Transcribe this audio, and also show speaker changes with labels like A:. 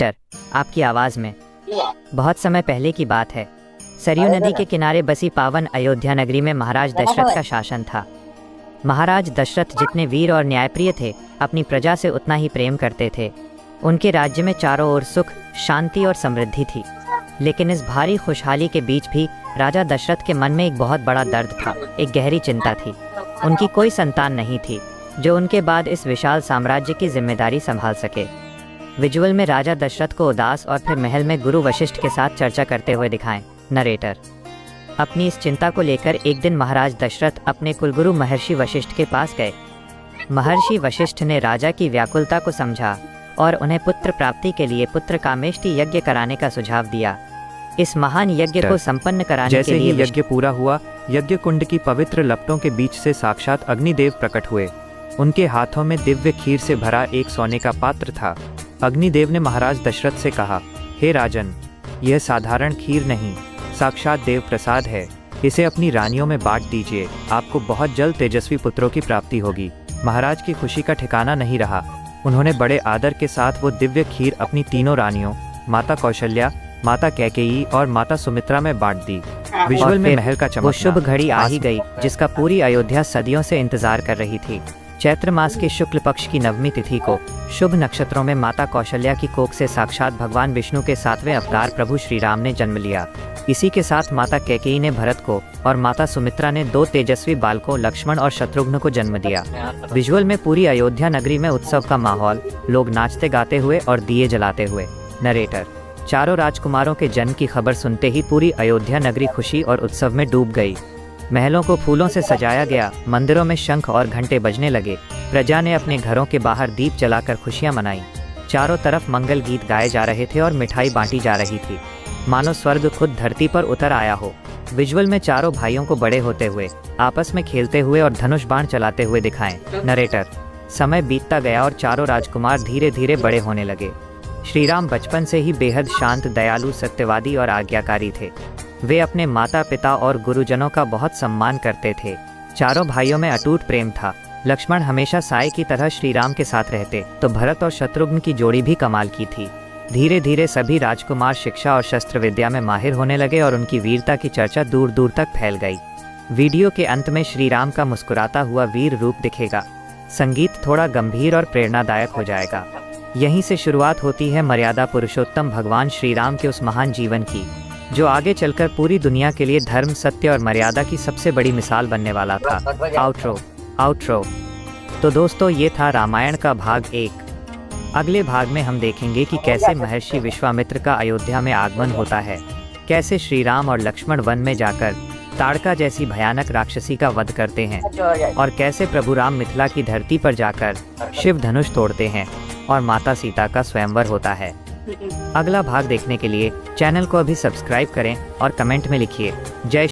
A: Narrator, आपकी आवाज में। बहुत समय पहले की बात है। सरयू नदी के किनारे बसी पावन अयोध्या नगरी में महाराज दशरथ का शासन था। महाराज दशरथ जितने वीर और न्यायप्रिय थे, अपनी प्रजा से उतना ही प्रेम करते थे। उनके राज्य में चारों ओर सुख, शांति और समृद्धि थी। लेकिन इस भारी खुशहाली के बीच भी राजा दशरथ के मन में एक बहुत बड़ा दर्द था, एक गहरी चिंता थी। उनकी कोई संतान नहीं थी जो उनके बाद इस विशाल साम्राज्य की जिम्मेदारी संभाल सके। विजुअल में राजा दशरथ को उदास और फिर महल में गुरु वशिष्ठ के साथ चर्चा करते हुए दिखाएं। नरेटर, अपनी इस चिंता को लेकर एक दिन महाराज दशरथ अपने कुलगुरु महर्षि वशिष्ठ के पास गए। महर्षि वशिष्ठ ने राजा की व्याकुलता को समझा और उन्हें पुत्र प्राप्ति के लिए पुत्र कामेष्टि यज्ञ कराने का सुझाव दिया। इस महान यज्ञ को संपन्न कराने के लिए
B: यज्ञ पूरा हुआ, यज्ञ कुंड की पवित्र लपटों के बीच से साक्षात अग्निदेव प्रकट हुए। उनके हाथों में दिव्य खीर से भरा एक सोने का पात्र था। अग्निदेव ने महाराज दशरथ से कहा, हे राजन, यह साधारण खीर नहीं, साक्षात देव प्रसाद है। इसे अपनी रानियों में बांट दीजिए, आपको बहुत जल्द तेजस्वी पुत्रों की प्राप्ति होगी। महाराज की खुशी का ठिकाना नहीं रहा। उन्होंने बड़े आदर के साथ वो दिव्य खीर अपनी तीनों रानियों, माता कौशल्या, माता कैकेयी और माता सुमित्रा में बांट दी। विजुअल में महल का चमकना,
A: वो शुभ घड़ी आ ही गई जिसका पूरी अयोध्या सदियों से इंतजार कर रही थी। चैत्र मास के शुक्ल पक्ष की नवमी तिथि को शुभ नक्षत्रों में माता कौशल्या की कोख से साक्षात भगवान विष्णु के 7वें अवतार प्रभु श्री राम ने जन्म लिया। इसी के साथ माता कैकेयी ने भरत को और माता सुमित्रा ने 2 तेजस्वी बालकों लक्ष्मण और शत्रुघ्न को जन्म दिया। विजुअल में पूरी अयोध्या नगरी में उत्सव का माहौल, लोग नाचते गाते हुए और दिए जलाते हुए। नरेटर, चारों राजकुमारों के जन्म की खबर सुनते ही पूरी अयोध्या नगरी खुशी और उत्सव में डूब गई। महलों को फूलों से सजाया गया, मंदिरों में शंख और घंटे बजने लगे। प्रजा ने अपने घरों के बाहर दीप जलाकर खुशियां मनाई। चारों तरफ मंगल गीत गाए जा रहे थे और मिठाई बांटी जा रही थी, मानो स्वर्ग खुद धरती पर उतर आया हो। विजुअल में चारों भाइयों को बड़े होते हुए, आपस में खेलते हुए और धनुष बाण चलाते हुए दिखाएं। नरेटर, समय बीतता गया और चारों राजकुमार धीरे धीरे बड़े होने लगे। श्री राम बचपन से ही बेहद शांत, दयालु, सत्यवादी और आज्ञाकारी थे। वे अपने माता पिता और गुरुजनों का बहुत सम्मान करते थे। चारों भाइयों में अटूट प्रेम था। लक्ष्मण हमेशा साए की तरह श्री राम के साथ रहते, तो भरत और शत्रुघ्न की जोड़ी भी कमाल की थी। धीरे धीरे सभी राजकुमार शिक्षा और शस्त्र विद्या में माहिर होने लगे और उनकी वीरता की चर्चा दूर दूर तक फैल गई। वीडियो के अंत में श्री राम का मुस्कुराता हुआ वीर रूप दिखेगा। संगीत थोड़ा गंभीर और प्रेरणादायक हो जाएगा। यहीं से शुरुआत होती है मर्यादा पुरुषोत्तम भगवान श्री राम के उस महान जीवन की, जो आगे चलकर पूरी दुनिया के लिए धर्म, सत्य और मर्यादा की सबसे बड़ी मिसाल बनने वाला था। आउट्रो। तो दोस्तों, ये था रामायण का भाग 1। अगले भाग में हम देखेंगे कि कैसे महर्षि विश्वामित्र का अयोध्या में आगमन होता है, कैसे श्री राम और लक्ष्मण वन में जाकर ताड़का जैसी भयानक राक्षसी का वध करते हैं और कैसे प्रभु राम मिथिला की धरती पर जाकर शिव धनुष तोड़ते हैं और माता सीता का स्वयंवर होता है। अगला भाग देखने के लिए चैनल को अभी सब्सक्राइब करें और कमेंट में लिखिए जय